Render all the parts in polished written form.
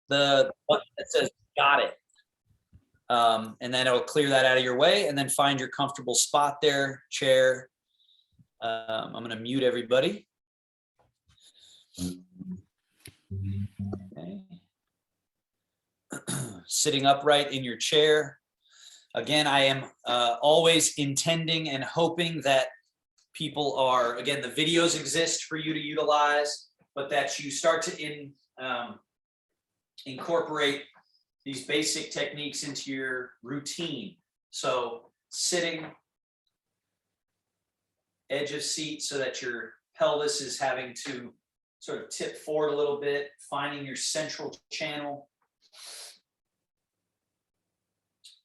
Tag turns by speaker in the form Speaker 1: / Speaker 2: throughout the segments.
Speaker 1: the button that says got it. And then it'll clear that out of your way, and then find your comfortable spot there, chair. I'm going to mute everybody. Okay. Sitting upright in your chair. Again, I am always intending and hoping that people are, again, the videos exist for you to utilize, but that you start to incorporate these basic techniques into your routine. So sitting, edge of seat so that your pelvis is having to sort of tip forward a little bit, finding your central channel.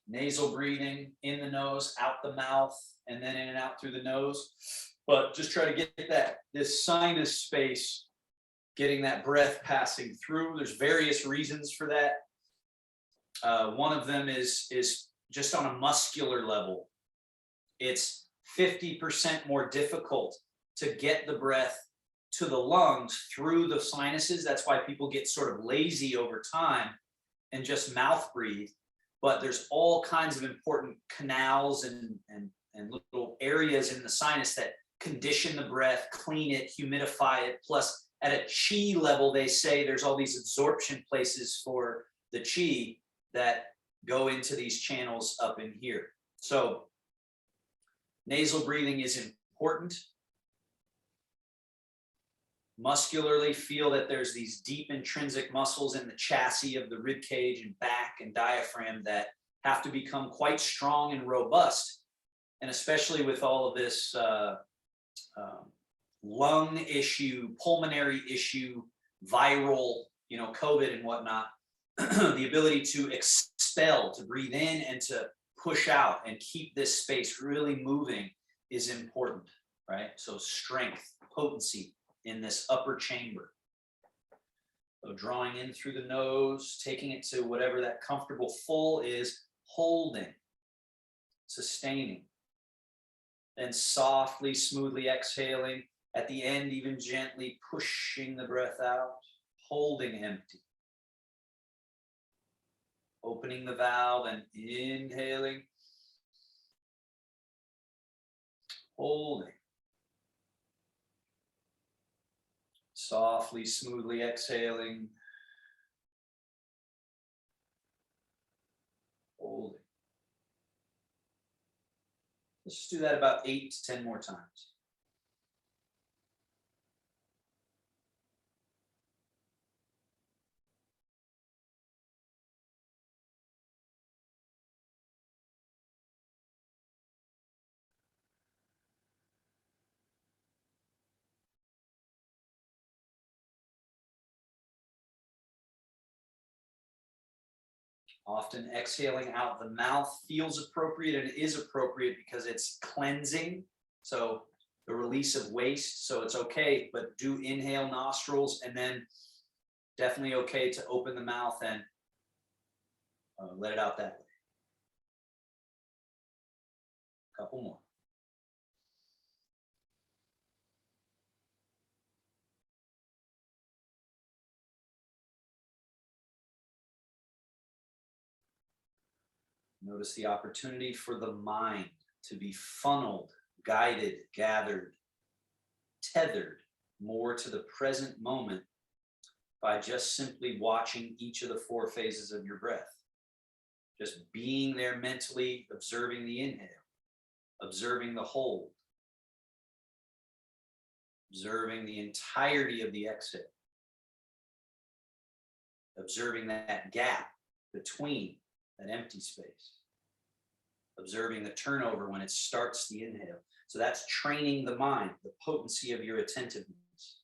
Speaker 1: Nasal breathing, in the nose, out the mouth, and then in and out through the nose. But just try to get this sinus space, getting that breath passing through. There's various reasons for that. One of them is just on a muscular level. It's 50% more difficult to get the breath to the lungs through the sinuses. That's why people get sort of lazy over time and just mouth breathe. But there's all kinds of important canals and little areas in the sinus that condition the breath, clean it, humidify it. Plus, at a chi level, they say there's all these absorption places for the chi that go into these channels up in here. So nasal breathing is important. Muscularly, feel that there's these deep intrinsic muscles in the chassis of the rib cage and back and diaphragm that have to become quite strong and robust. And especially with all of this lung issue, pulmonary issue, viral, COVID and whatnot, the ability to expel, to breathe in and to push out and keep this space really moving is important, right? So strength, potency in this upper chamber. So drawing in through the nose, taking it to whatever that comfortable full is, holding, sustaining, then softly, smoothly exhaling. At the end, even gently pushing the breath out, holding empty. Opening the valve and inhaling, holding. Softly, smoothly exhaling, holding. Let's just do that about 8 to 10 more times. Often exhaling out the mouth feels appropriate and is appropriate because it's cleansing. So the release of waste. So it's okay, but do inhale nostrils and then definitely okay to open the mouth and let it out that way. A couple more. Notice the opportunity for the mind to be funneled, guided, gathered, tethered more to the present moment by just simply watching each of the 4 phases of your breath. Just being there mentally, observing the inhale, observing the hold, observing the entirety of the exhale, observing that gap between that empty space, observing the turnover when it starts the inhale. So that's training the mind, the potency of your attentiveness.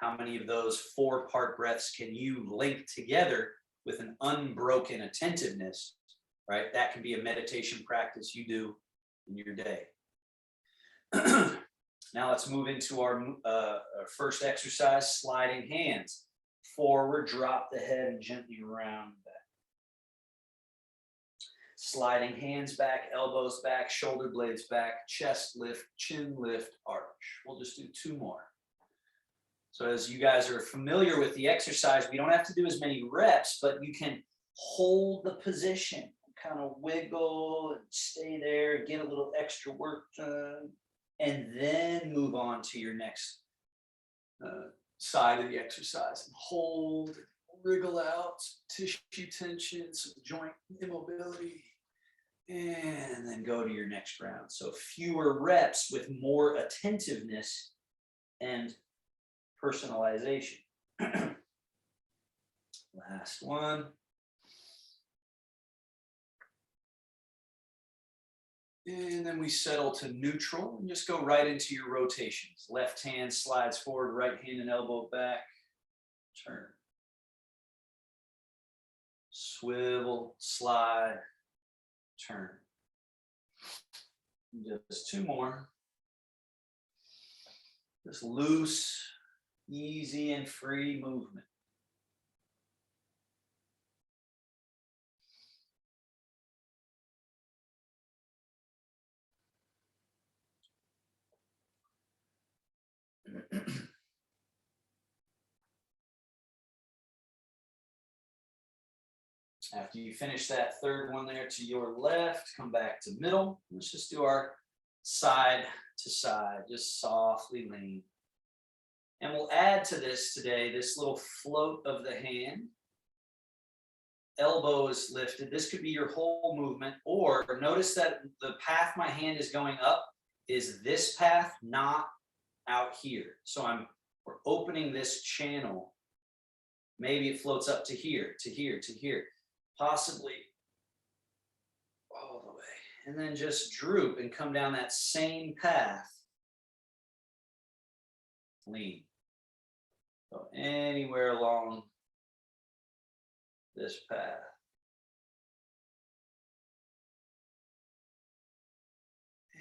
Speaker 1: How many of those 4-part breaths can you link together with an unbroken attentiveness, right? That can be a meditation practice you do in your day. Now let's move into our first exercise, sliding hands. Forward, drop the head and gently round back. Sliding hands back, elbows back, shoulder blades back, chest lift, chin lift, arch. We'll just do 2 more. So as you guys are familiar with the exercise, we don't have to do as many reps, but you can hold the position, kind of wiggle and stay there, get a little extra work done, and then move on to your next side of the exercise. And hold, wriggle out, tissue tension, some joint immobility, and then go to your next round. So fewer reps with more attentiveness and personalization. Last one. And then we settle to neutral and just go right into your rotations. Left hand slides forward, right hand and elbow back. Turn. Swivel, slide, turn. Just two more. Just loose, easy and free movement. After you finish that third one there to your left, come back to middle. Let's just do our side to side, just softly lean. And we'll add to this today, this little float of the hand. Elbow is lifted. This could be your whole movement, or notice that the path my hand is going up is this path, not out here. So we're opening this channel. Maybe it floats up to here, to here, to here, possibly all the way. And then just droop and come down that same path. Lean. So anywhere along this path.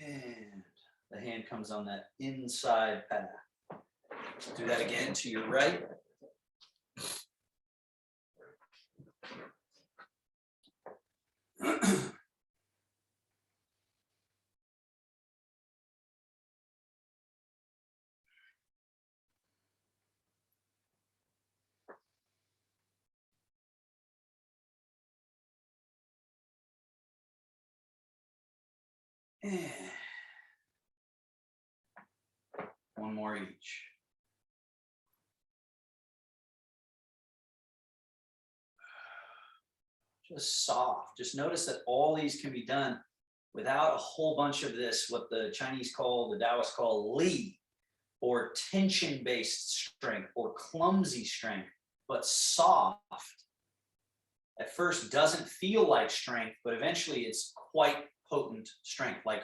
Speaker 1: And the hand comes on that inside path. Do that again to your right. And one more each. Just soft. Just notice that all these can be done without a whole bunch of this, what the Chinese call, the Taoists call Li, or tension-based strength, or clumsy strength, but soft. At first doesn't feel like strength, but eventually it's quite potent strength, like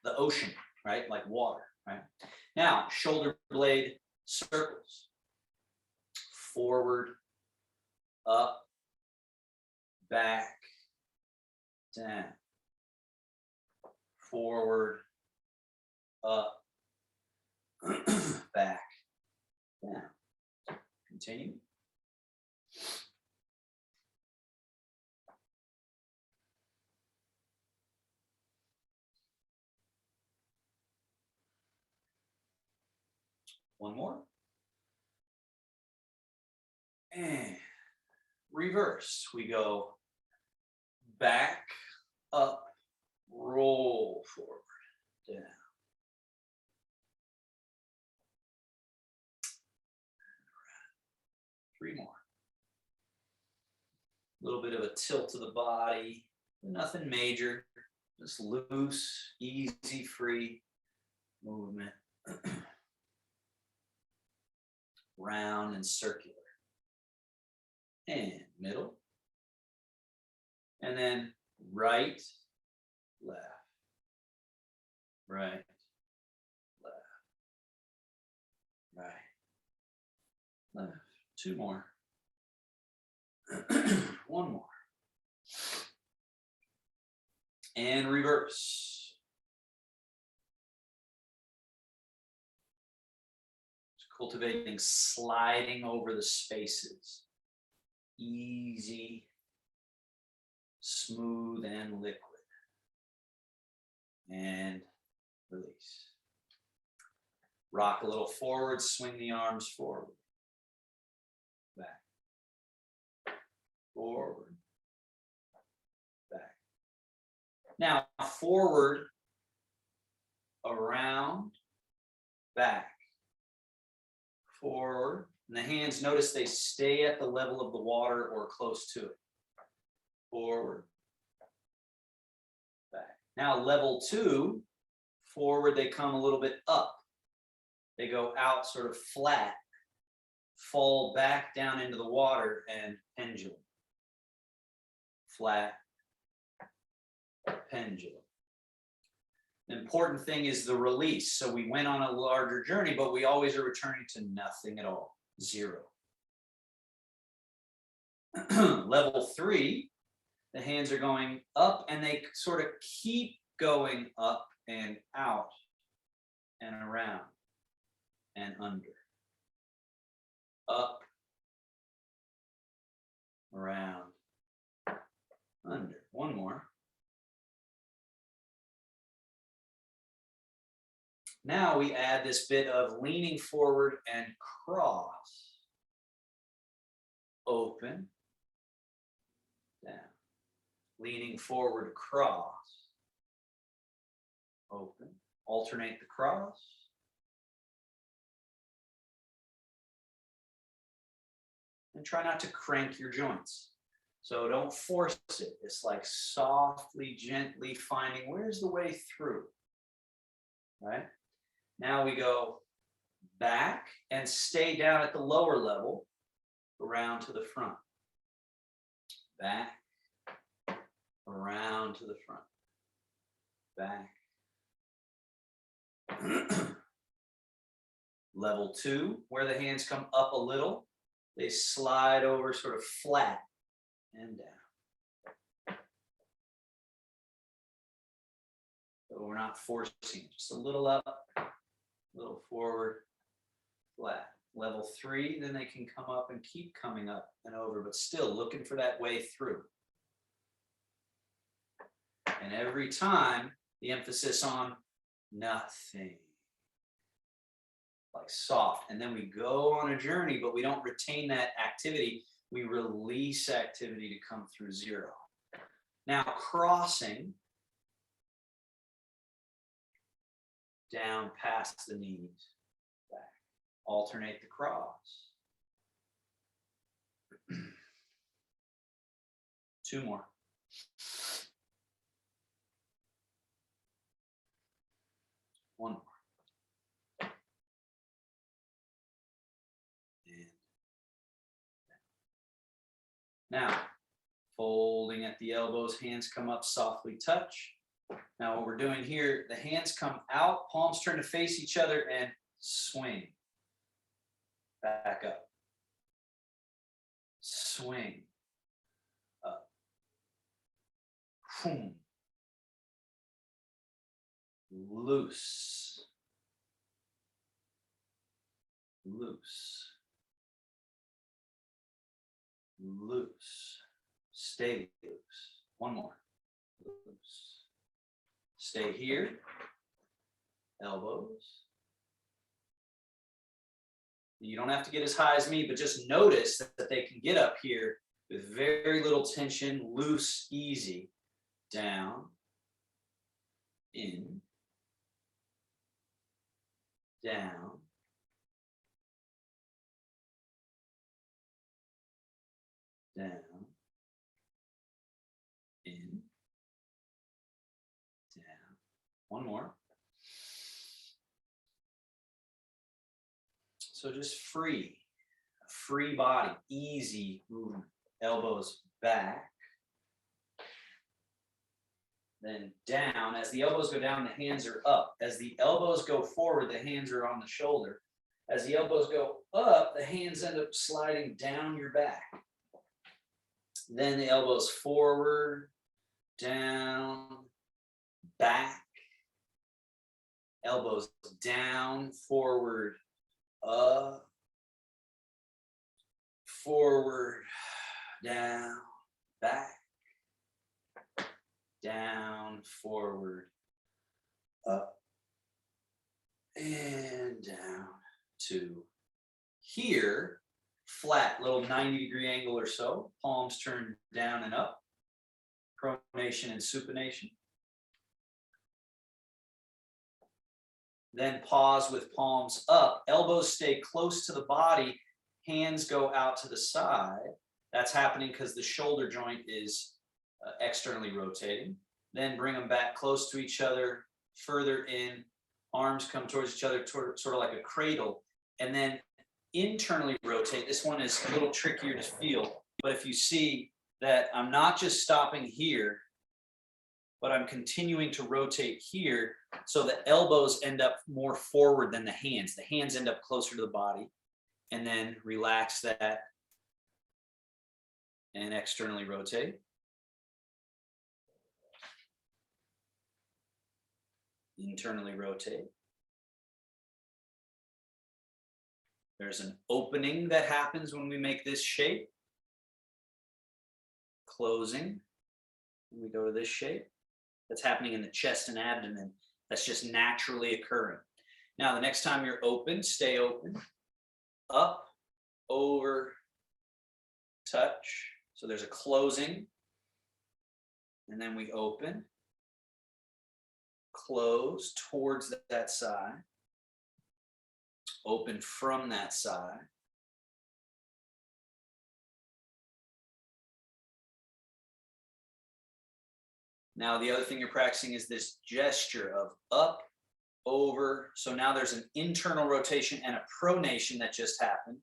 Speaker 1: the ocean, right? Like water, right? Now, shoulder blade circles. Forward, up, back, down. Forward, up, back, down. Continue. One more. And reverse. We go back, up, roll forward, down. Three more. A little bit of a tilt of the body, nothing major, just loose, easy, free movement. Round and circular. And middle. And then right, left. Right, left. Right, left. Two more. One more. And reverse. Cultivating sliding over the spaces. Easy, smooth, and liquid. And release. Rock a little forward, swing the arms forward. Back. Forward. Back. Now, forward, around, back. Forward. And the hands, notice they stay at the level of the water or close to it. Forward. Back. Now, level 2, forward, they come a little bit up. They go out sort of flat, fall back down into the water and pendulum. Flat, pendulum. The important thing is the release. So we went on a larger journey, but we always are returning to nothing at all, 0. Level 3, the hands are going up and they sort of keep going up and out and around and under. Up, around, under. One more. Now we add this bit of leaning forward and cross. Open, down. Leaning forward, cross. Open. Alternate the cross. And try not to crank your joints. So don't force it. It's like softly, gently finding where's the way through. Right? Now we go back and stay down at the lower level, around to the front. Back, around to the front. Back. Level 2, where the hands come up a little, they slide over sort of flat and down. So we're not forcing, just a little up, a little forward, flat. Level 3, then they can come up and keep coming up and over, but still looking for that way through. And every time, the emphasis on nothing. Like soft. And then we go on a journey, but we don't retain that activity. We release activity to come through 0. Now, crossing down past the knees, back. Alternate the cross. 2 more. One more. And now, folding at the elbows, hands come up, softly touch. Now what we're doing here, the hands come out, palms turn to face each other and swing. Back up. Swing. Up. Boom. Loose. Loose. Loose. Stay loose. One more. Loose. Stay here. Elbows. You don't have to get as high as me, but just notice that they can get up here with very little tension, loose, easy. Down. In. Down. Down. In. Down. One more. So just free body, easy movement. Elbows back. Then down. As the elbows go down, the hands are up. As the elbows go forward, the hands are on the shoulder. As the elbows go up, the hands end up sliding down your back. Then the elbows forward, down, back. Elbows down, forward, up, forward, down, back, down, forward, up, And down to here. Flat, little 90-degree angle or so. Palms turned down and up. Pronation and supination. Then pause with palms up. Elbows stay close to the body. Hands go out to the side. That's happening because the shoulder joint is externally rotating. Then bring them back close to each other, further in. Arms come towards each other, sort of like a cradle. And then internally rotate. This one is a little trickier to feel. But if you see that I'm not just stopping here, but I'm continuing to rotate here, so the elbows end up more forward than the hands. The hands end up closer to the body. And then relax that and externally rotate. Internally rotate. There's an opening that happens when we make this shape. Closing when we go to this shape. That's happening in the chest and abdomen. That's just naturally occurring. Now, the next time you're open, stay open. Up, over, touch. So there's a closing. And then we open. Close towards that side. Open from that side. Now, the other thing you're practicing is this gesture of up, over. So now there's an internal rotation and a pronation that just happened,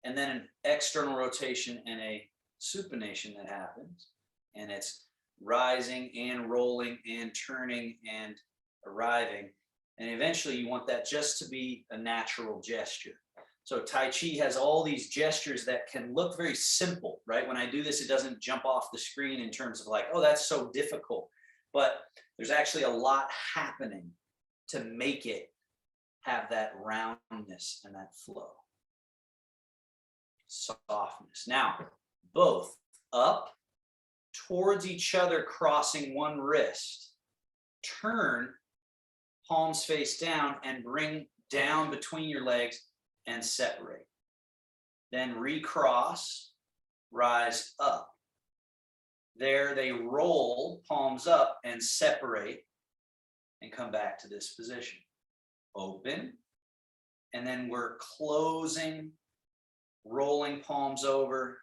Speaker 1: and then an external rotation and a supination that happens. And it's rising and rolling and turning and arriving. And eventually you want that just to be a natural gesture. So Tai Chi has all these gestures that can look very simple, right? When I do this, it doesn't jump off the screen in terms of like, oh, that's so difficult. But there's actually a lot happening to make it have that roundness and that flow. Softness. Now, both up towards each other, crossing one wrist. Turn, palms face down, and bring down between your legs and separate. Then recross, rise up. There they roll, palms up, and separate, and come back to this position. Open, and then we're closing, rolling palms over,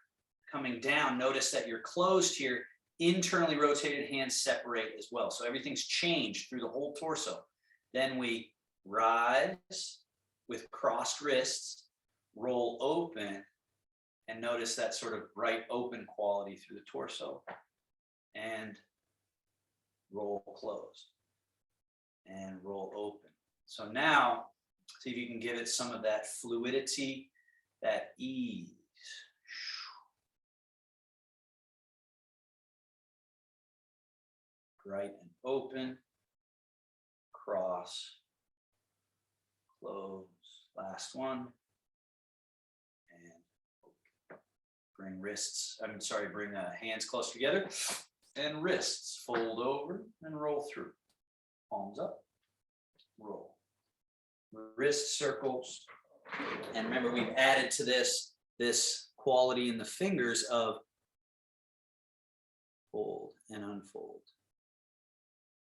Speaker 1: coming down. Notice that you're closed here. Internally rotated hands separate as well. So everything's changed through the whole torso. Then we rise with crossed wrists, roll open, and notice that sort of bright open quality through the torso. And roll closed. And roll open. So now, see if you can give it some of that fluidity, that ease. Bright and open. Cross. Close. Last one. And bring bring hands close together. And wrists fold over and roll through. Palms up, roll. Wrist circles. And remember, we've added to this quality in the fingers of fold and unfold.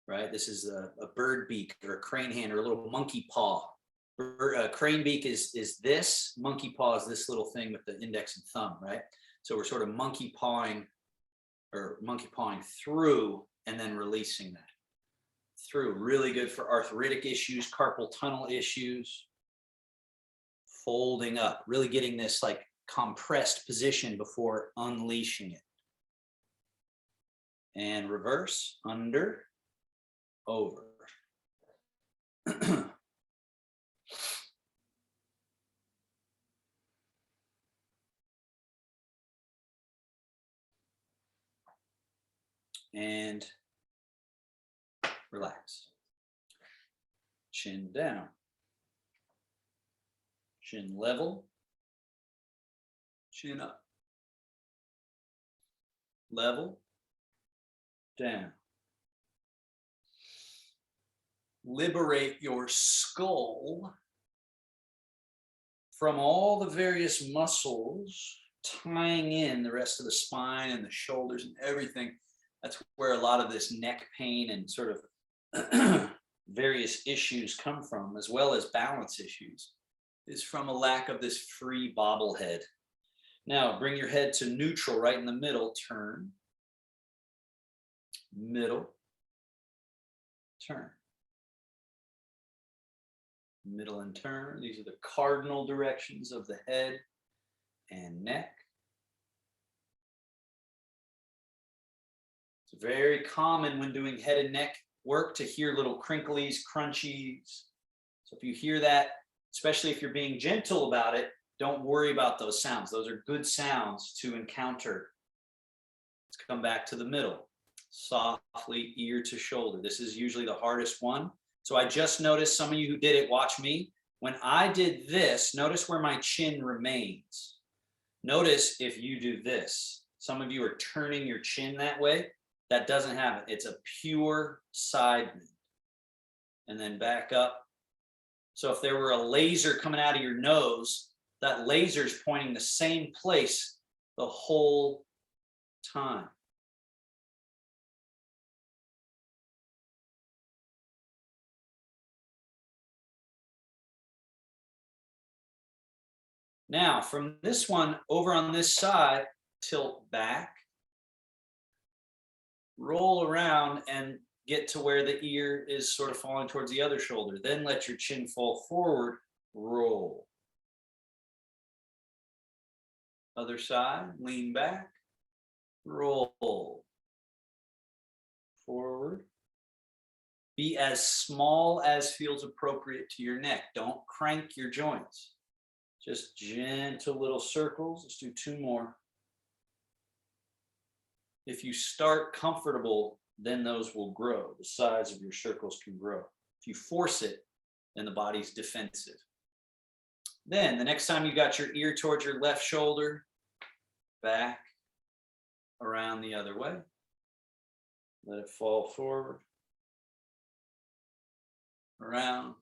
Speaker 1: Right? This is a bird beak or a crane hand or a little monkey paw. Crane beak is this, monkey paw is this little thing with the index and thumb, right? So we're sort of monkey pawing through and then releasing that. Through, really good for arthritic issues, carpal tunnel issues. Folding up, really getting this like compressed position before unleashing it. And reverse, under, over. And relax. Chin down. Chin level. Chin up. Level. Down. liberate your skull from all the various muscles tying in the rest of the spine and the shoulders and everything. That's where a lot of this neck pain and sort of various issues come from, as well as balance issues, is from a lack of this free bobblehead. Now, bring your head to neutral, right in the middle, turn, middle, turn. Middle and turn. These are the cardinal directions of the head and neck. It's very common when doing head and neck work to hear little crinklies, crunchies. So if you hear that, especially if you're being gentle about it, don't worry about those sounds. Those are good sounds to encounter. Let's come back to the middle. Softly, ear to shoulder. This is usually the hardest one. So I just noticed some of you who did it, watch me. When I did this, notice where my chin remains. Notice if you do this. Some of you are turning your chin that way. That doesn't happen. It's a pure side bend. And then back up. So if there were a laser coming out of your nose, that laser is pointing the same place the whole time. Now, from this one over on this side, tilt back, roll around and get to where the ear is sort of falling towards the other shoulder. Then let your chin fall forward, roll. Other side, lean back, roll. Forward. Be as small as feels appropriate to your neck. Don't crank your joints. Just gentle little circles. Let's do 2 more. If you start comfortable, then those will grow. The size of your circles can grow. If you force it, then the body's defensive. Then the next time you got your ear towards your left shoulder, back, around the other way. Let it fall forward, around,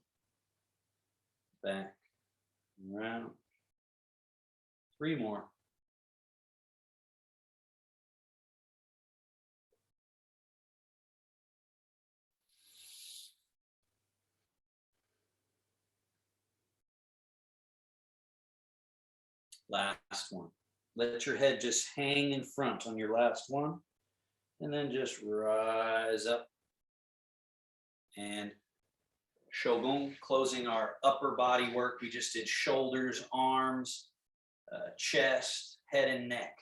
Speaker 1: back, around. 3 more. Last one. Let your head just hang in front on your last one, and then just rise up. And Shogun, closing our upper body work. We just did shoulders, arms, chest, head, and neck.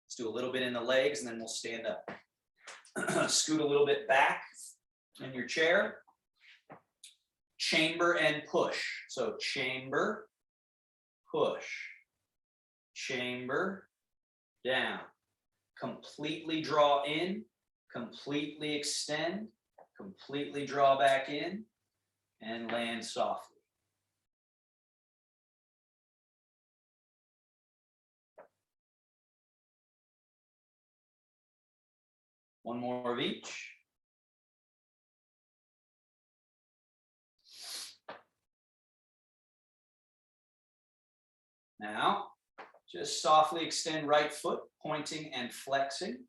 Speaker 1: Let's do a little bit in the legs, and then we'll stand up. Scoot a little bit back in your chair. Chamber and push. So chamber, push. Chamber, down. Completely draw in, completely extend, completely draw back in, and land softly. One more of each. Now, just softly extend right foot, pointing and flexing.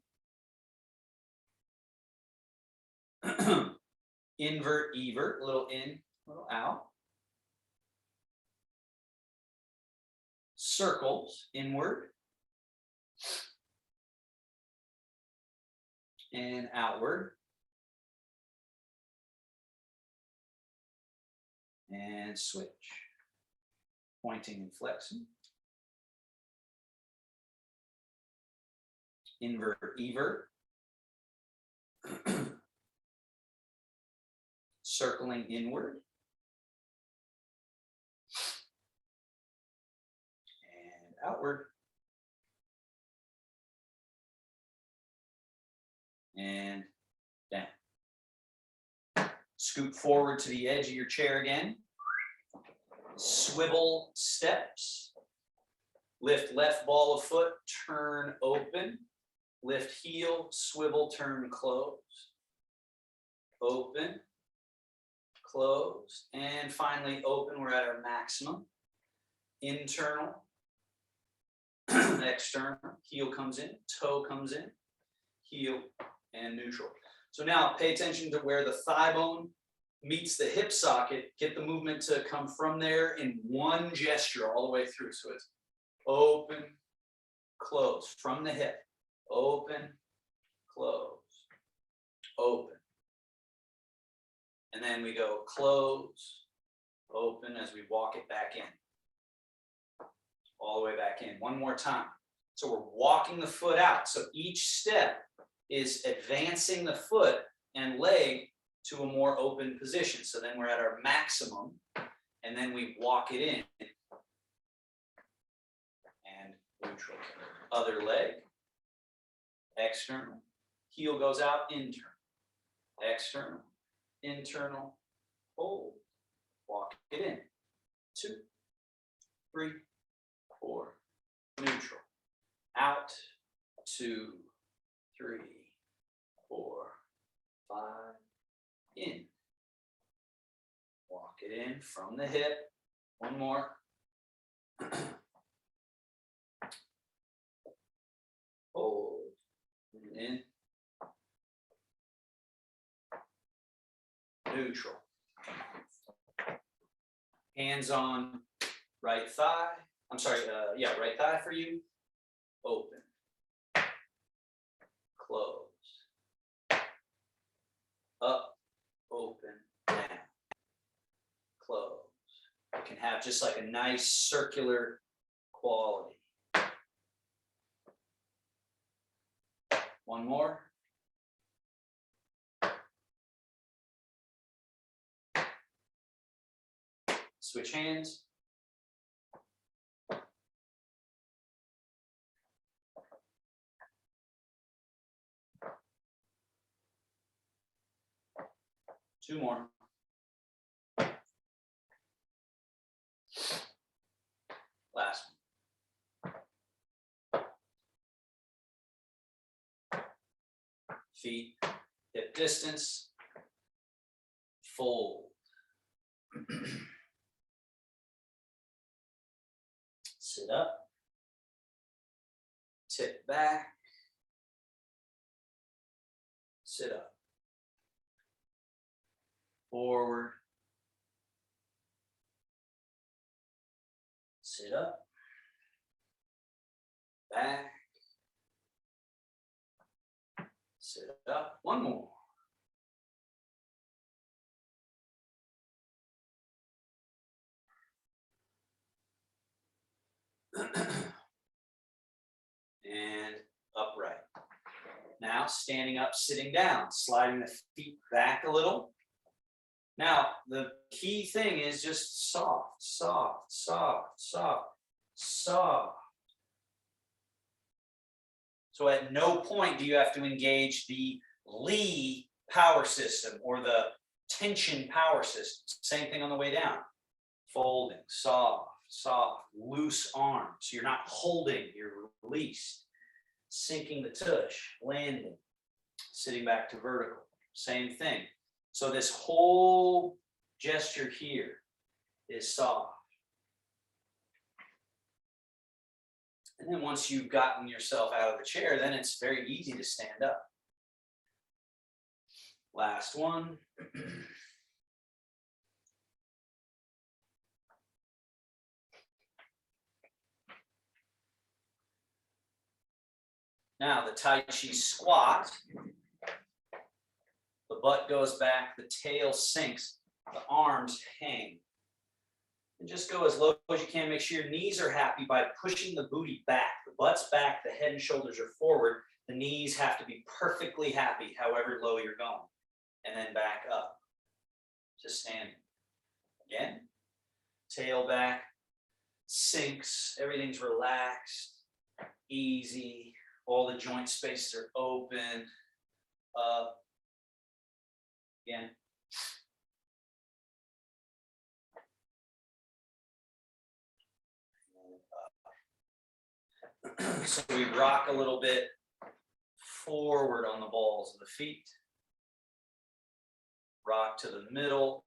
Speaker 1: Invert, evert, a little in, a little out. Circles, inward and outward. And switch. Pointing and flexing. Invert, evert. Circling inward. And outward. And down. Scoot forward to the edge of your chair again. Swivel steps. Lift left ball of foot, turn open. Lift heel, swivel, turn close. Open, close, and finally open. We're at our maximum. Internal, external, heel comes in, toe comes in, heel, and neutral. So now pay attention to where the thigh bone meets the hip socket. Get the movement to come from there in one gesture all the way through. So it's open, close, from the hip, open, close, open. And then we go close, open as we walk it back in. All the way back in. One more time. So we're walking the foot out. So each step is advancing the foot and leg to a more open position. So then we're at our maximum, and then we walk it in. And neutral. Other leg, external. Heel goes out, internal. External, internal, hold. Walk it in. 2, 3, 4, neutral, out, 2, 3, 4, 5, in. Walk it in from the hip. One more. Hold, in, neutral. Hands on right thigh. I'm sorry, right thigh for you. Open. Close. Up. Open. Down. Close. You can have just like a nice circular quality. One more. Switch hands. Two more. Last one. Feet hip distance. Fold. Sit up. Tip back. Sit up. Forward. Sit up. Back. Sit up. One more. And upright. Now standing up, sitting down, sliding the feet back a little. Now, the key thing is just soft, soft, soft, soft, soft. So at no point do you have to engage the Lee power system or the tension power system. Same thing on the way down. Folding, soft, soft, loose arms. So you're not holding, you're released. Sinking the tush, landing, sitting back to vertical. Same thing. So this whole gesture here is soft. And then once you've gotten yourself out of the chair, then it's very easy to stand up. Last one. Now the Tai Chi Squat. The butt goes back, the tail sinks, the arms hang. And just go as low as you can. Make sure your knees are happy by pushing the booty back. The butt's back, the head and shoulders are forward. The knees have to be perfectly happy, however low you're going. And then back up. Just standing. Again. Tail back, sinks, everything's relaxed, easy. All the joint spaces are open. Up. Again. So we rock a little bit forward on the balls of the feet. Rock to the middle,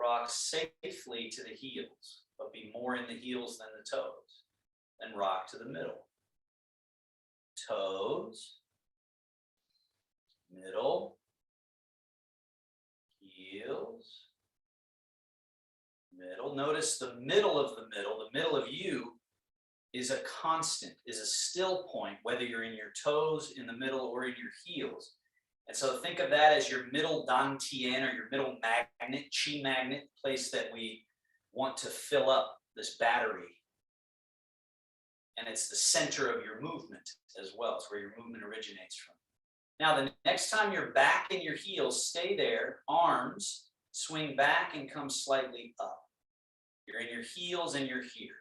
Speaker 1: rock safely to the heels, but be more in the heels than the toes. Then rock to the middle. Toes, middle, heels, middle. Notice the middle of you is a constant, is a still point, whether you're in your toes, in the middle, or in your heels. And so think of that as your middle dantian, or your middle magnet, chi magnet, place that we want to fill up this battery. And it's the center of your movement as well. It's where your movement originates from. Now, the next time you're back in your heels, stay there, arms, swing back and come slightly up. You're in your heels and you're here.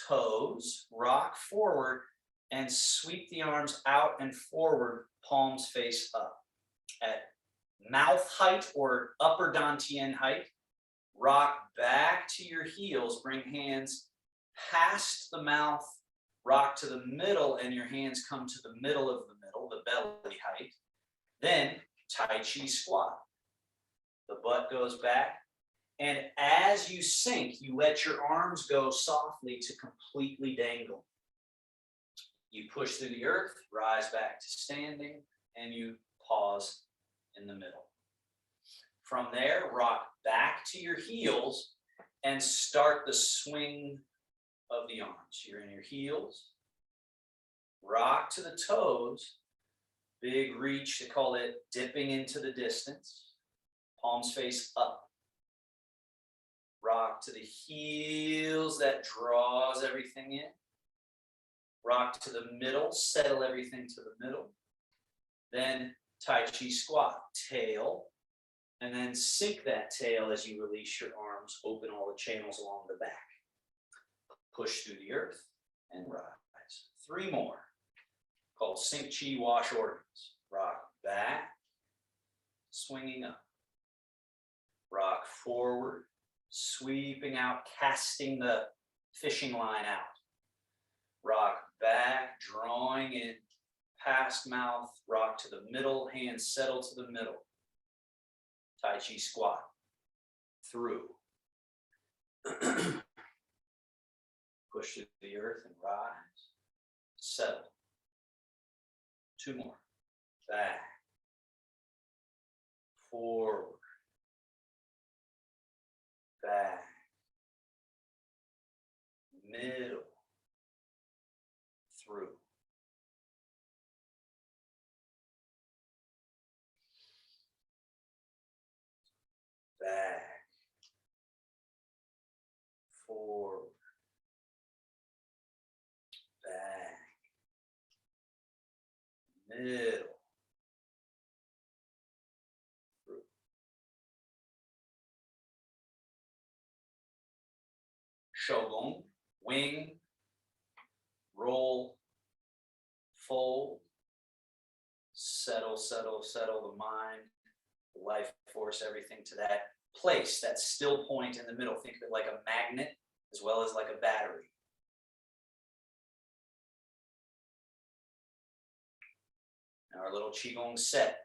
Speaker 1: Toes, rock forward and sweep the arms out and forward, palms face up. At mouth height or upper dantian height, rock back to your heels, bring hands past the mouth, rock to the middle, and your hands come to the middle of the middle, the belly height. Then Tai Chi Squat. The butt goes back. And as you sink, you let your arms go softly to completely dangle. You push through the earth, rise back to standing, and you pause in the middle. From there, rock back to your heels and start the swing of the arms. You're in your heels, rock to the toes, big reach, they call it dipping into the distance, palms face up. Rock to the heels, that draws everything in. Rock to the middle, settle everything to the middle. Then Tai Chi Squat, tail, and then sink that tail as you release your arms, open all the channels along the back. Push through the earth and rise. 3 more, called Sink Chi Wash Organs. Rock back, swinging up. Rock forward, sweeping out, casting the fishing line out. Rock back, drawing in, past mouth, rock to the middle, hands settle to the middle. Tai Chi Squat, through. Push through the earth and rise, settle. 2 more, back, forward, back, middle, through. Back, forward, back, middle, through. Shogun, wing, roll, fold, settle, settle, settle the mind, the life force, everything to that place, that still point in the middle. Think of it like a magnet as well as like a battery. Now our little Qigong set,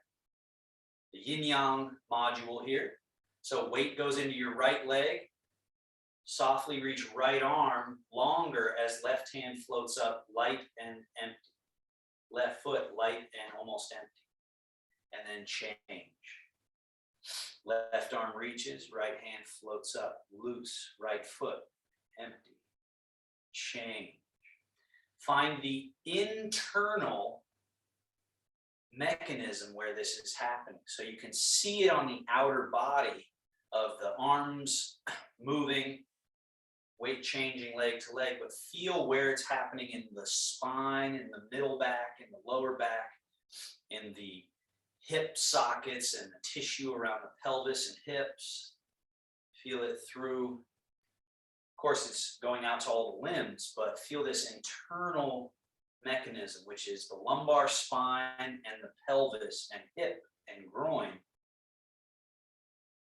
Speaker 1: the yin yang module here. So weight goes into your right leg, softly reach right arm longer as left hand floats up, light and empty. Left foot, light and almost empty. And then change. Left arm reaches, right hand floats up, loose, right foot, empty. Change. Find the internal mechanism where this is happening. So you can see it on the outer body of the arms moving, weight changing leg to leg, but feel where it's happening in the spine, in the middle back, in the lower back, in the hip sockets and the tissue around the pelvis and hips. Feel it through. Of course, it's going out to all the limbs, but feel this internal mechanism, which is the lumbar spine and the pelvis and hip and groin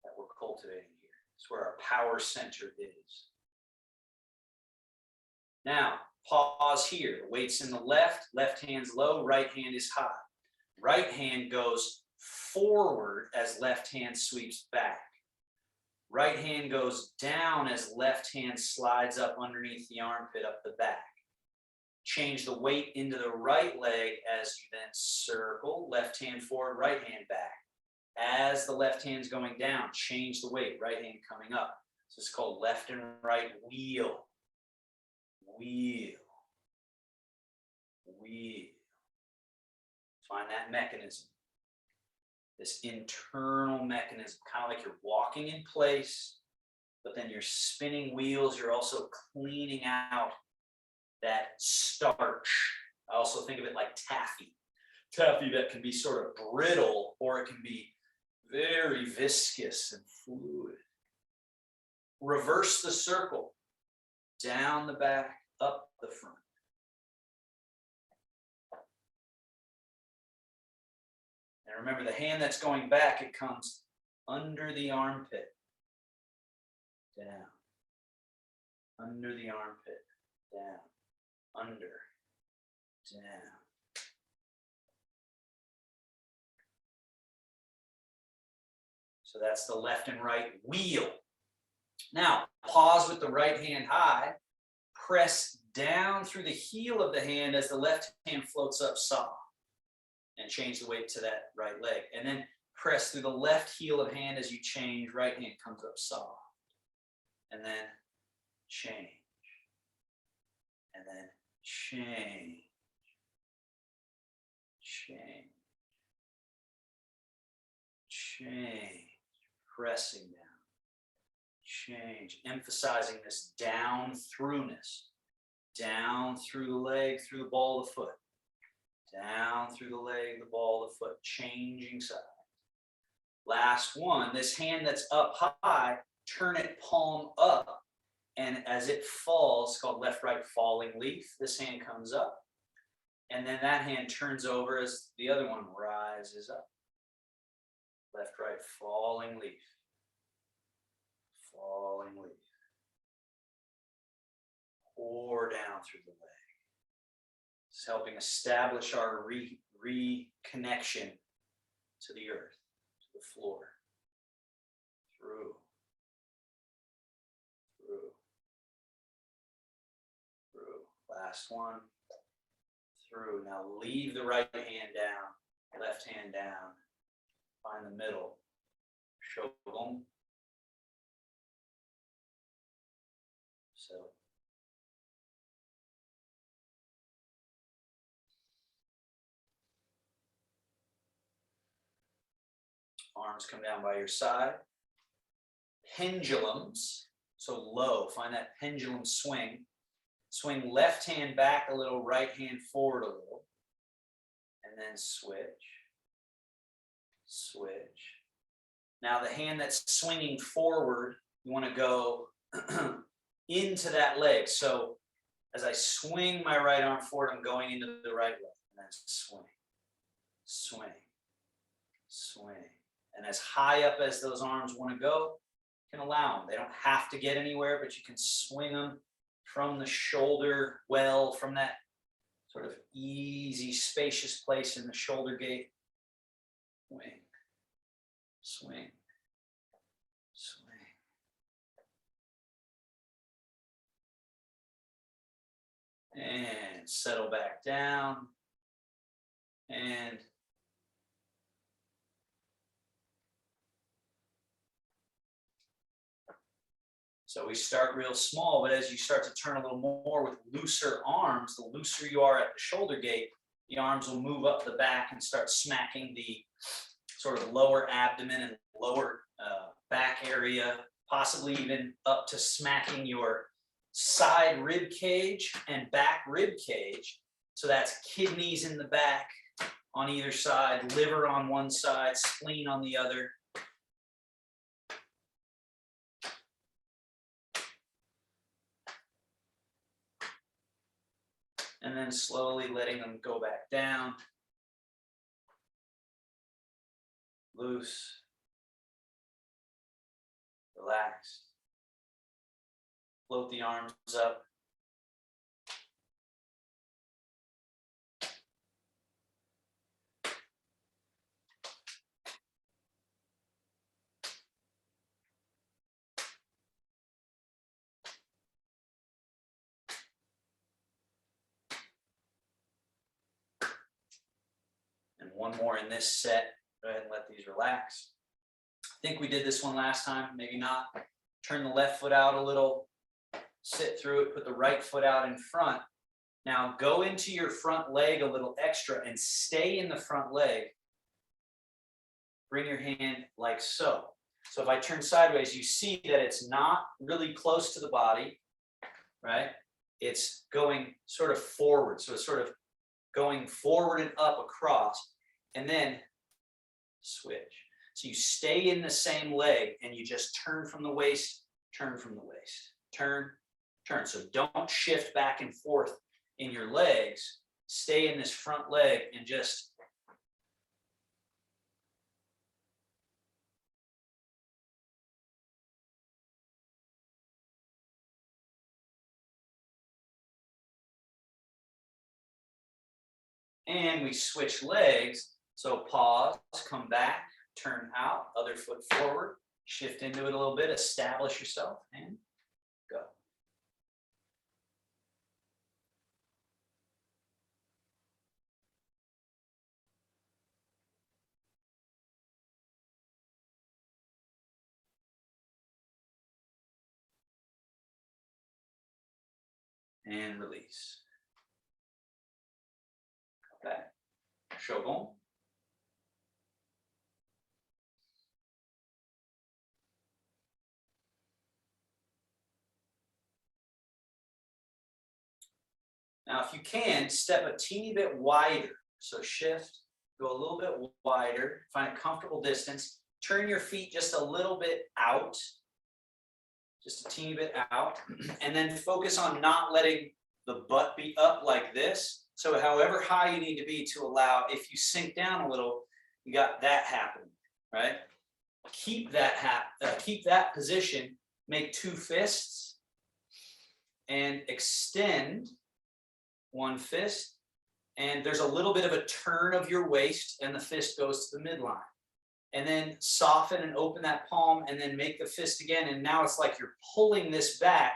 Speaker 1: that we're cultivating here. It's where our power center is. Now, pause here. The weight's in the left hand's low, right hand is high. Right hand goes forward as left hand sweeps back. Right hand goes down as left hand slides up underneath the armpit, up the back. Change the weight into the right leg as you then circle, left hand forward, right hand back. As the left hand's going down, change the weight, right hand coming up. So it's called left and right wheel. Wheel. Wheel. Find that mechanism. This internal mechanism, kind of like you're walking in place, but then you're spinning wheels. You're also cleaning out that starch. I also think of it like taffy. Taffy that can be sort of brittle, or it can be very viscous and fluid. Reverse the circle. Down the back, up the front. And remember, the hand that's going back, it comes under the armpit. Down. Under the armpit. Down. Under. Down. So that's the left and right wheel. Now, pause with the right hand high. Press down through the heel of the hand as the left hand floats up soft. And change the weight to that right leg. And then press through the left heel of hand as you change. Right hand comes up soft. And then change. And then change. Change. Change. Pressing down. Change. Emphasizing this down throughness. Down through the leg, through the ball of the foot. Down through the leg, the ball of the foot. Changing sides. Last one. This hand that's up high, turn it palm up. And as it falls, it's called left-right falling leaf. This hand comes up. And then that hand turns over as the other one rises up. Left-right falling leaf. Falling leaf. Pour down through the leg. It's helping establish our reconnection to the earth, to the floor. Through. Through. Through. Last one. Through. Now leave the right hand down, left hand down. Find the middle. Shogun. So. Arms come down by your side. Pendulums. So low. Find that pendulum swing. Swing left hand back a little, right hand forward a little. And then switch. Switch. Now the hand that's swinging forward, you want to go into that leg. So as I swing my right arm forward, I'm going into the right leg. And then swing. Swing. Swing. And as high up as those arms want to go, you can allow them. They don't have to get anywhere, but you can swing them from the shoulder well, from that sort of easy, spacious place in the shoulder gate. Swing, swing, swing. And settle back down. And so we start real small, but as you start to turn a little more with looser arms, the looser you are at the shoulder gate, the arms will move up the back and start smacking the sort of lower abdomen and lower back area, possibly even up to smacking your side rib cage and back rib cage. So that's kidneys in the back on either side, liver on one side, spleen on the other. And then slowly letting them go back down. Loose. Relax. Float the arms up. one more in this set. Go ahead and let these relax. I think we did this one last time, maybe not. Turn the left foot out a little, sit through it, put the right foot out in front. Now go into your front leg a little extra and stay in the front leg. Bring your hand like so. So if I turn sideways, you see that it's not really close to the body, right? It's going sort of forward. So it's sort of going forward and up across, and then switch. So you stay in the same leg and you just turn from the waist, turn from the waist, turn, turn. So don't shift back and forth in your legs. Stay in this front leg and just and we switch legs. So pause, come back, turn out, other foot forward, shift into it a little bit, establish yourself, and go. And release. Come back. Shogun. Now, if you can, step a teeny bit wider. So shift, go a little bit wider, find a comfortable distance. Turn your feet just a little bit out, just a teeny bit out, and then focus on not letting the butt be up like this. So however high you need to be to allow, if you sink down a little, you got that happening, right? Keep that position, make two fists, and extend one fist, and there's a little bit of a turn of your waist and the fist goes to the midline. And then soften and open that palm and then make the fist again. And now it's like you're pulling this back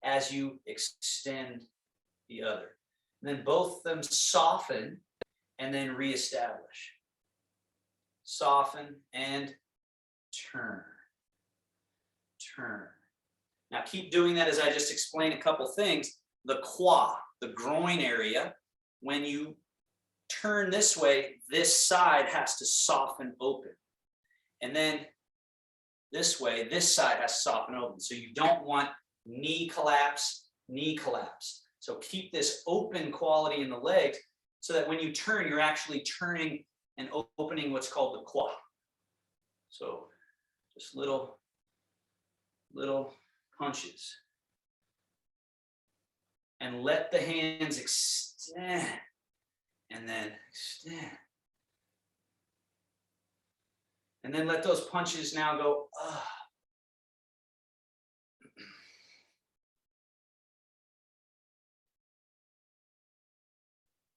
Speaker 1: as you extend the other. And then both of them soften and then reestablish. Soften and turn. Turn. Now keep doing that as I just explained a couple things. The quad, the groin area, when you turn this way, this side has to soften open. And then this way, this side has to soften open. So you don't want knee collapse, knee collapse. So keep this open quality in the legs so that when you turn, you're actually turning and opening what's called the quad. So just little punches. And let the hands extend and then extend. And then let those punches now go up.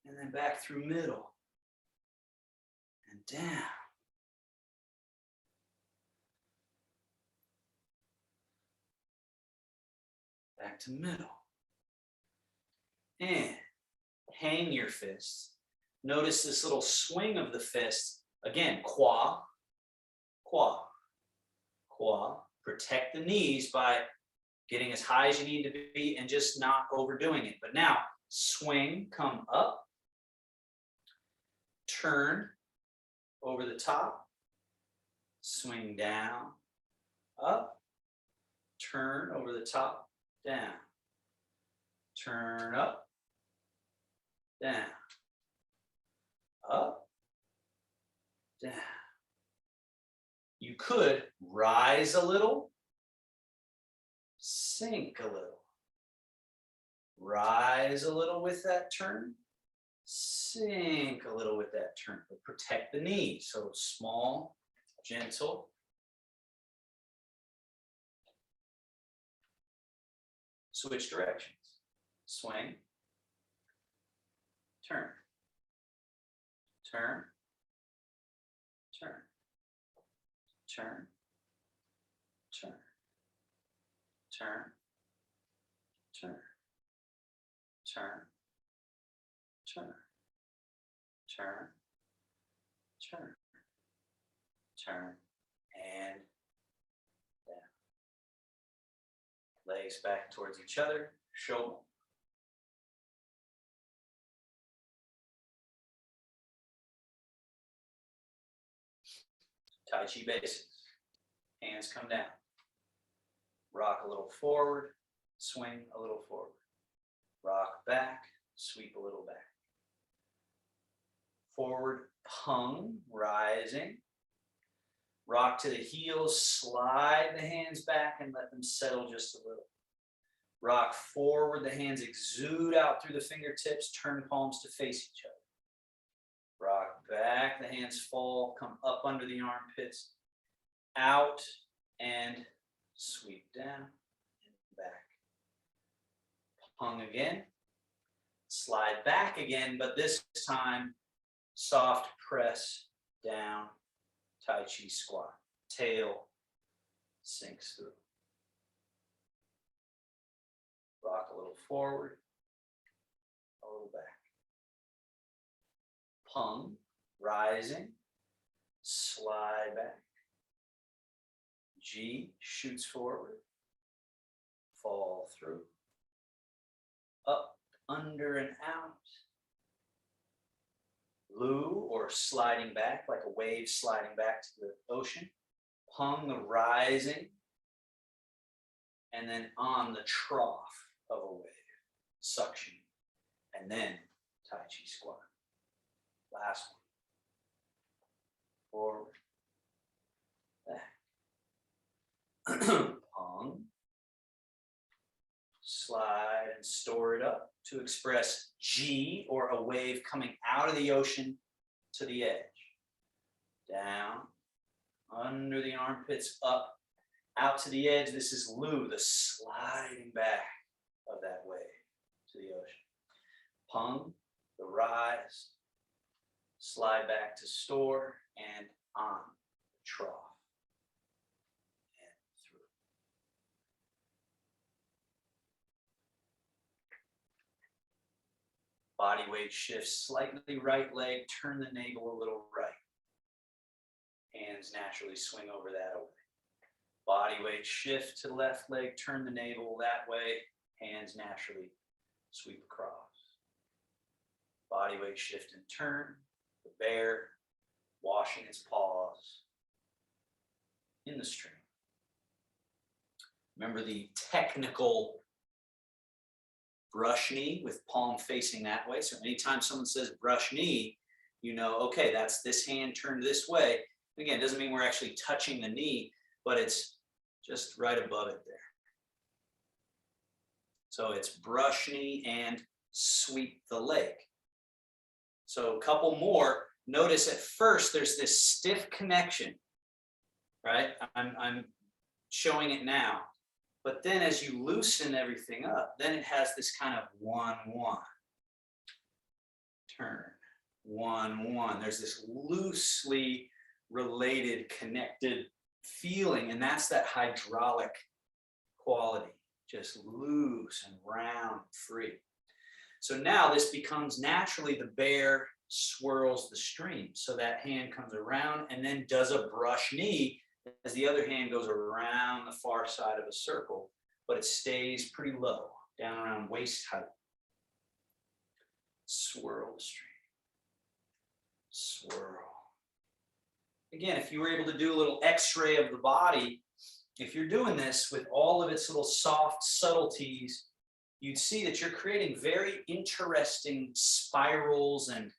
Speaker 1: And then back through middle and down. Back to middle. And hang your fists. Notice this little swing of the fist. Again, quad, quad, quad. Protect the knees by getting as high as you need to be and just not overdoing it. But now, swing, come up, turn over the top, swing down, up, turn over the top, down, turn up, down, up, down. You could rise a little, sink a little, rise a little with that turn, sink a little with that turn, but protect the knees. So small, gentle. Switch directions. Swing, turn, turn, turn, turn, turn, turn, turn, turn, turn, turn, turn, turn, and down. Legs back towards each other, shoulder. Tai Chi basics. Hands come down. Rock a little forward, swing a little forward. Rock back, sweep a little back. Forward, pung, rising. Rock to the heels, slide the hands back and let them settle just a little. Rock forward, the hands exude out through the fingertips, turn palms to face each other. Rock back, the hands fall, come up under the armpits, out and sweep down and back. Pung again, slide back again, but this time soft press down, Tai Chi squat. Tail sinks through. Rock a little forward, a little back. Pung, rising, slide back. G shoots forward, fall through. Up, under, and out. Lu, or sliding back, like a wave sliding back to the ocean. Pung, the rising. And then on the trough of a wave, suction. And then Tai Chi squat. Last one. Forward. Back. Pung. Slide and store it up to express G, or a wave coming out of the ocean to the edge. Down, under the armpits, up, out to the edge. This is Lu, the sliding back of that wave to the ocean. Pung, the rise, slide back to store, and on the trough. Body weight shifts slightly right leg, turn the navel a little right. Hands naturally swing over that way. Body weight shift to the left leg, turn the navel that way. Hands naturally sweep across. Body weight shift and turn. The bear washing its paws in the stream. Remember the technical brush knee with palm facing that way. So anytime someone says brush knee, you know, okay, that's this hand turned this way. Again, it doesn't mean we're actually touching the knee, but it's just right above it there. So it's brush knee and sweep the leg. So a couple more. Notice at first there's this stiff connection, right? I'm showing it now. But then as you loosen everything up, then it has this kind of 1-1. Turn, 1-1. There's this loosely related, connected feeling, and that's that hydraulic quality. Just loose and round, free. So now this becomes naturally the bear swirls the stream. So that hand comes around and then does a brush knee as the other hand goes around the far side of a circle, but it stays pretty low, down around waist height. Swirl the stream. Swirl. Again, if you were able to do a little x-ray of the body, if you're doing this with all of its little soft subtleties, you'd see that you're creating very interesting spirals and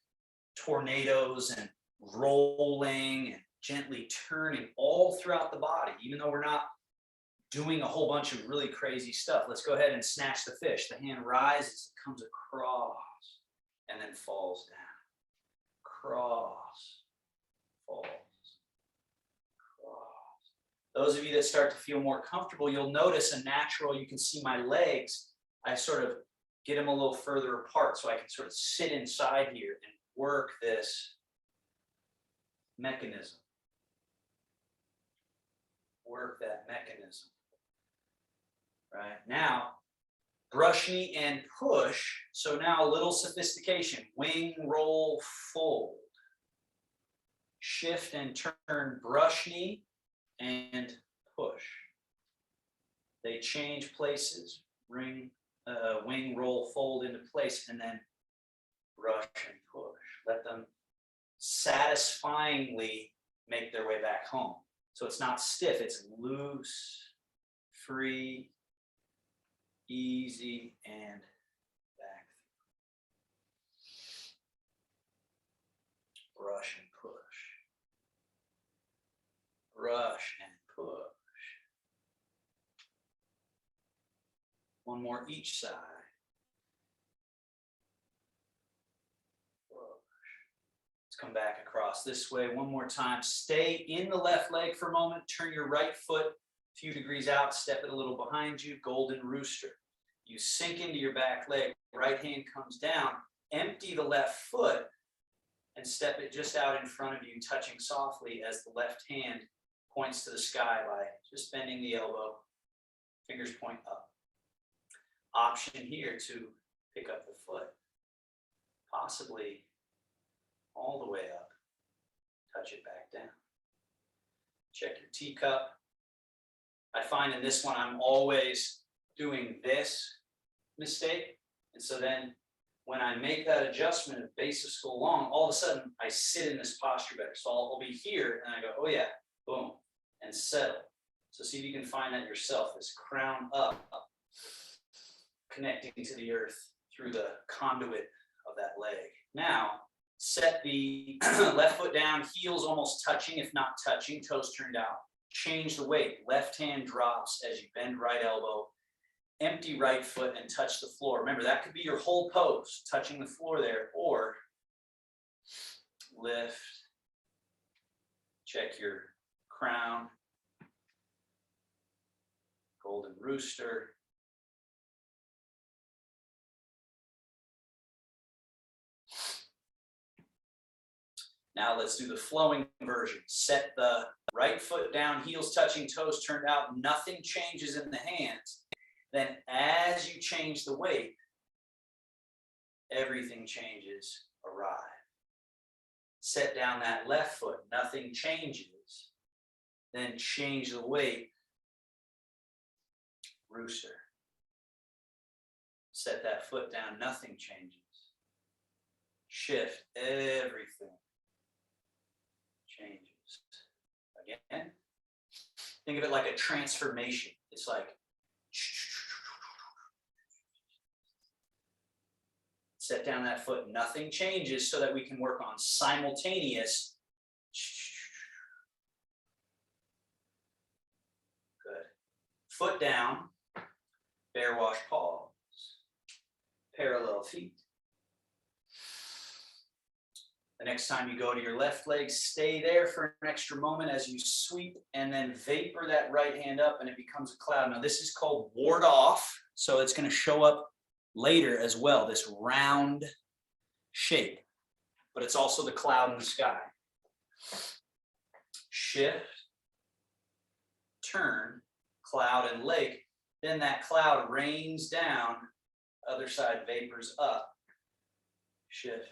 Speaker 1: tornadoes and rolling and gently turning all throughout the body, even though we're not doing a whole bunch of really crazy stuff. Let's go ahead and snatch the fish. The hand rises, comes across, and then falls down. Cross, falls, cross. Those of you that start to feel more comfortable, you'll notice a natural, you can see my legs, I sort of get them a little further apart so I can sort of sit inside here and work this mechanism. Work that mechanism. Right now, brush knee and push. So now a little sophistication. Wing, roll, fold. shift and turn, brush knee and push. They change places, wing, roll, fold into place, and then brush and push. Let them satisfyingly make their way back home. So it's not stiff, it's loose, free, easy, and back. Brush and push. Brush and push. One more each side. Let's come back across this way one more time. Stay in the left leg for a moment. Turn your right foot a few degrees out. Step it a little behind you. Golden rooster. You sink into your back leg. Right hand comes down. Empty the left foot and step it just out in front of you, touching softly as the left hand points to the sky by just bending the elbow. Fingers point up. Option here to pick up the foot, possibly all the way up, touch it back down. Check your teacup. I find in this one, I'm always doing this mistake. And so then when I make that adjustment of base of skull long, all of a sudden I sit in this posture better. So I'll be here and I go, oh yeah, boom, and settle. So see if you can find that yourself, this crown up, connecting to the earth through the conduit of that leg. Now, set the left foot down, heels almost touching, if not touching, toes turned out. Change the weight. Left hand drops as you bend right elbow. Empty right foot and touch the floor. Remember, that could be your whole pose, touching the floor there, or lift. Check your crown. Golden rooster. Now let's do the flowing version. Set the right foot down, heels touching, toes turned out. Nothing changes in the hands. Then as you change the weight, everything changes. Arrive. Set down that left foot. Nothing changes. Then change the weight. Rooster. Set that foot down. Nothing changes. Shift. Everything changes. Again, think of it like a transformation. It's like set down that foot, nothing changes, so that we can work on simultaneous. Good. Foot down, bear wash paws, parallel feet. The next time you go to your left leg, stay there for an extra moment as you sweep and then vapor that right hand up and it becomes a cloud. Now this is called ward off, so it's going to show up later as well, this round shape, but it's also the cloud in the sky. Shift, turn, cloud and lake, then that cloud rains down, other side vapors up, shift,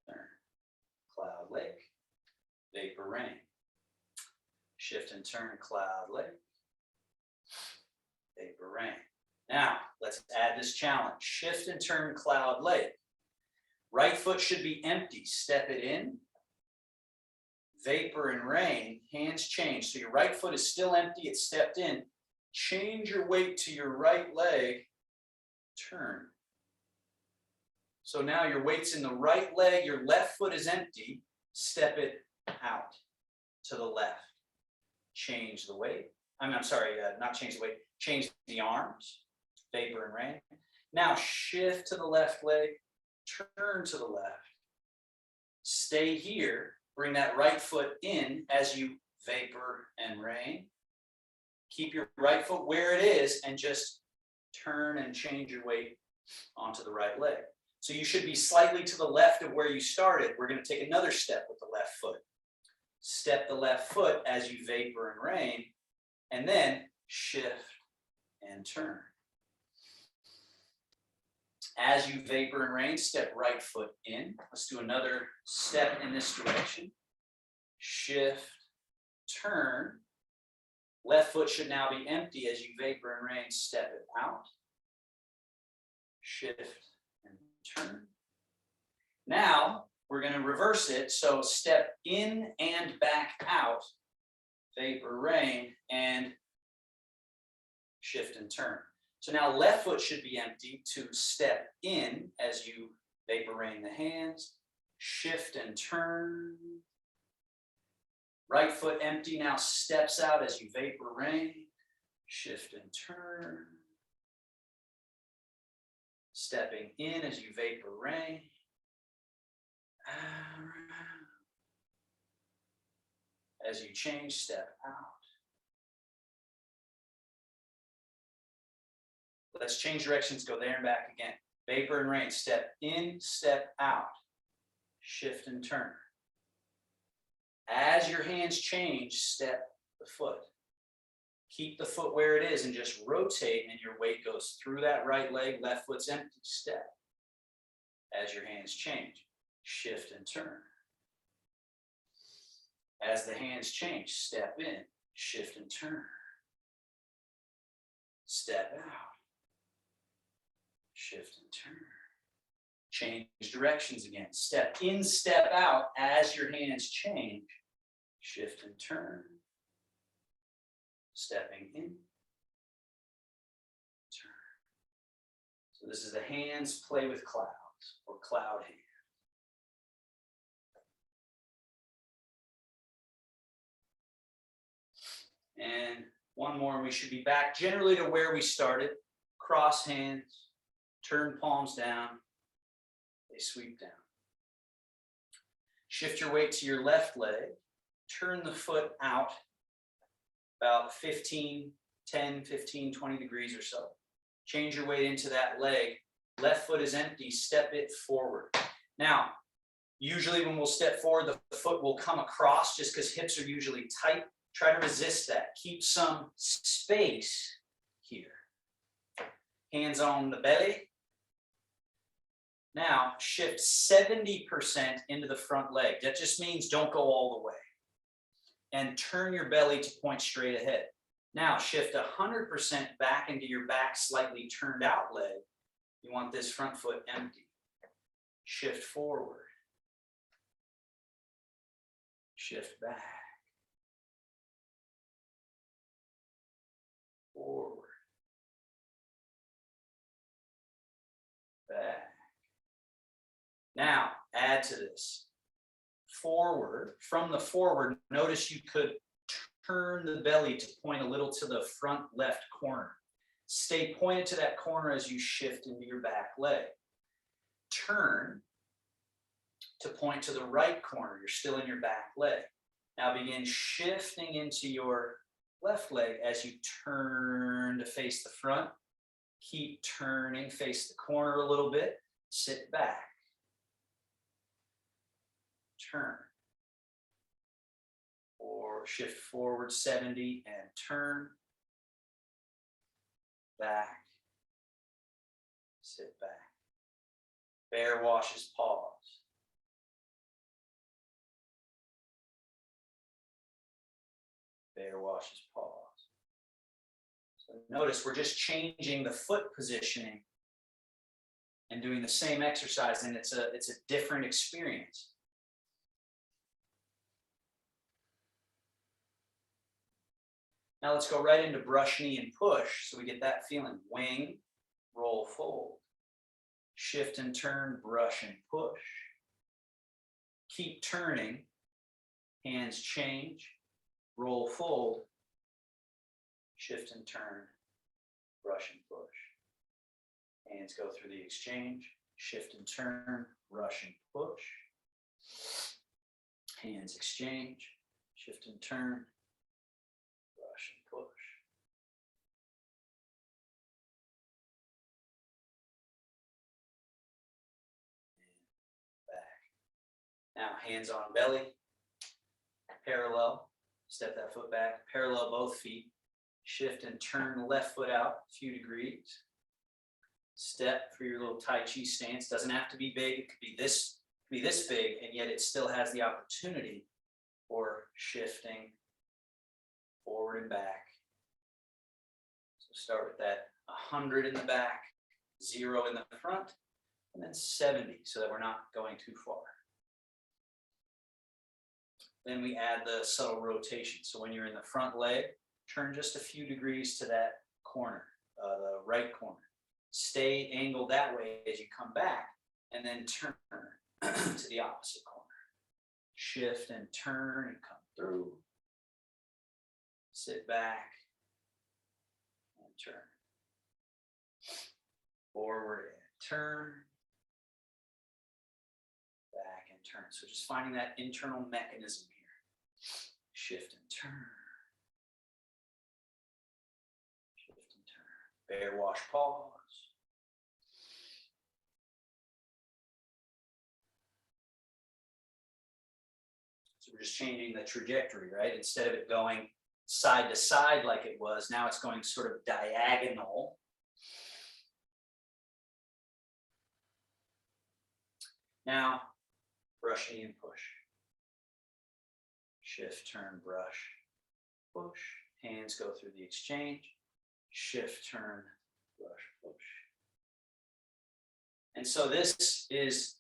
Speaker 1: turn, cloud, lake, vapor, rain. Shift and turn, cloud, lake, vapor, rain. Now, let's add this challenge. Shift and turn, cloud, lake. Right foot should be empty. Step it in. Vapor and rain, hands change. So your right foot is still empty, it's stepped in. Change your weight to your right leg, turn. So now your weight's in the right leg, your left foot is empty, step it out to the left. Change the weight. I'm sorry, not change the weight, change the arms, vapor and rain. Now shift to the left leg, turn to the left. Stay here, bring that right foot in as you vapor and rain. Keep your right foot where it is and just turn and change your weight onto the right leg. So you should be slightly to the left of where you started. We're going to take another step with the left foot. Step the left foot as you vapor and rain, and then shift and turn. As you vapor and rain, step right foot in. Let's do another step in this direction. Shift, turn. Left foot should now be empty as you vapor and rain, step it out. Shift and turn. Now, we're going to reverse it. So step in and back out, vapor, rain, and shift and turn. So now left foot should be empty to step in as you vapor, rain the hands, shift and turn. Right foot empty, now steps out as you vapor, rain, shift and turn. Stepping in as you vapor, rain. As you change, step out. Let's change directions, go there and back again. Vapor and rain, step in, step out. Shift and turn. As your hands change, step the foot. Keep the foot where it is and just rotate, and your weight goes through that right leg, left foot's empty, step. As your hands change, shift and turn. As the hands change, step in, shift and turn. Step out, shift and turn. Change directions again. Step in, step out as your hands change, shift and turn. Stepping in, turn. So this is the hands play with clouds, or cloud hand. And one more, we should be back generally to where we started. Cross hands, turn palms down, they sweep down. Shift your weight to your left leg, turn the foot out about 10, 15, 20 degrees or so. Change your weight into that leg. Left foot is empty, step it forward. Now, usually when we'll step forward, the foot will come across just because hips are usually tight. Try to resist that. Keep some space here. Hands on the belly. Now, shift 70% into the front leg. That just means don't go all the way. And turn your belly to point straight ahead. Now, shift 100% back into your back, slightly turned out leg. You want this front foot empty. Shift forward. Shift back. Forward. Back. Now, add to this. Forward. From the forward, notice you could turn the belly to point a little to the front left corner. Stay pointed to that corner as you shift into your back leg. Turn to point to the right corner. You're still in your back leg. Now begin shifting into your left leg as you turn to face the front. Keep turning, face the corner a little bit. Sit back. Turn. Or shift forward 70 and turn. Back. Sit back. Bear washes paws. Bear washes paws. So notice we're just changing the foot positioning and doing the same exercise, and it's a different experience. Now let's go right into brush, knee, and push so we get that feeling. Wing, roll, fold. Shift and turn, brush and push. Keep turning. Hands change. Roll, fold. Shift and turn, brush and push. Hands go through the exchange. Shift and turn, brush and push. Hands exchange. Shift and turn. Brush and push. And back. Now hands on belly. Parallel. Step that foot back. Parallel both feet. Shift and turn the left foot out a few degrees. Step for your little Tai Chi stance. Doesn't have to be big. It could be this big, and yet it still has the opportunity for shifting forward and back. So start with that 100 in the back, 0 in the front, and then 70 so that we're not going too far. Then we add the subtle rotation. So when you're in the front leg, turn just a few degrees to that corner, the right corner. Stay angled that way as you come back, and then turn to the opposite corner. Shift and turn and come through. Sit back and turn. Forward and turn. Back and turn. So just finding that internal mechanism here. Shift and turn. Shift and turn. Bear wash pause. So we're just changing the trajectory, right? Instead of it going side to side like it was, now it's going sort of diagonal. Now, brush knee and push. Shift, turn, brush, push. Hands go through the exchange. Shift, turn, brush, push. And so this is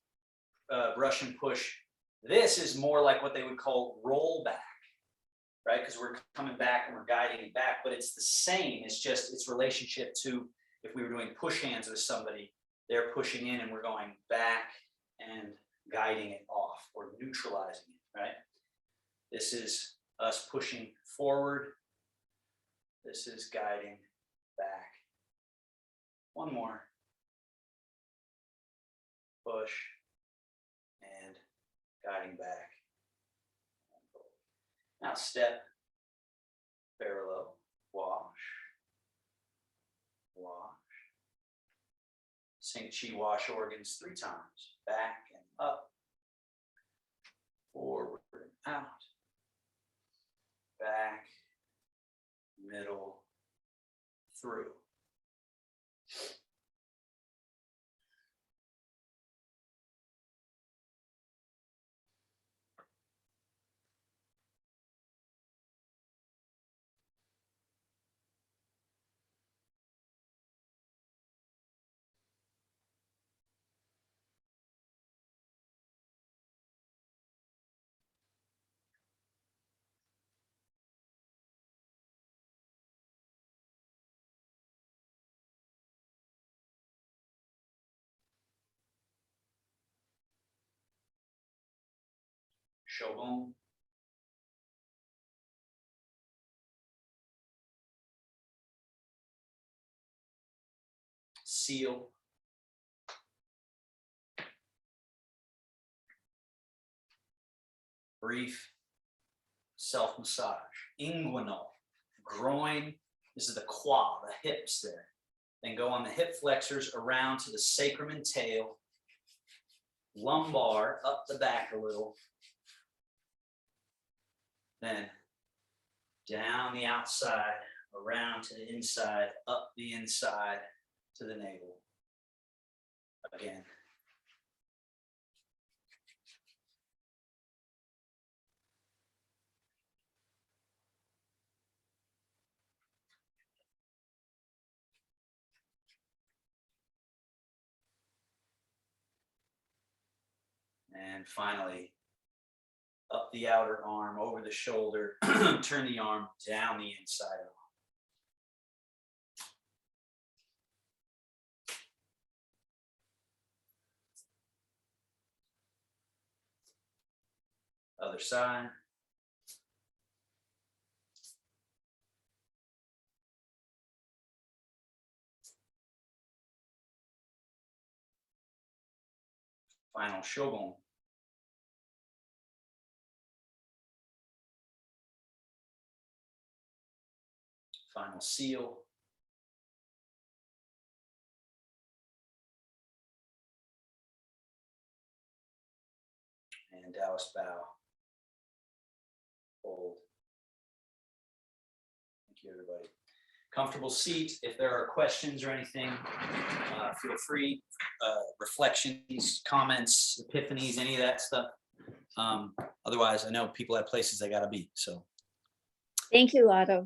Speaker 1: brush and push. This is more like what they would call roll back, right? Because we're coming back and we're guiding it back, but it's the same. It's just its relationship to if we were doing push hands with somebody, they're pushing in and we're going back and guiding it off or neutralizing it, right? This is us pushing forward. This is guiding back. One more. Push and guiding back. Now step, parallel, wash, wash. Sing Chi wash organs 3 times. Back and up, forward and out, back, middle, through. Shogun. Seal. Brief self-massage. Inguinal. Groin. This is the quad, the hips there. Then go on the hip flexors around to the sacrum and tail. Lumbar up the back a little. Then down the outside, around to the inside, up the inside to the navel. Again. And finally, up the outer arm, over the shoulder, turn the arm down the inside arm. Other side. Final shogun. Final seal. And Taoist bow. Hold. Thank you, everybody. comfortable seat. If there are questions or anything, feel free. Reflections, comments, epiphanies, any of that stuff. Otherwise, I know people have places they got to be. So
Speaker 2: Thank you, Otto.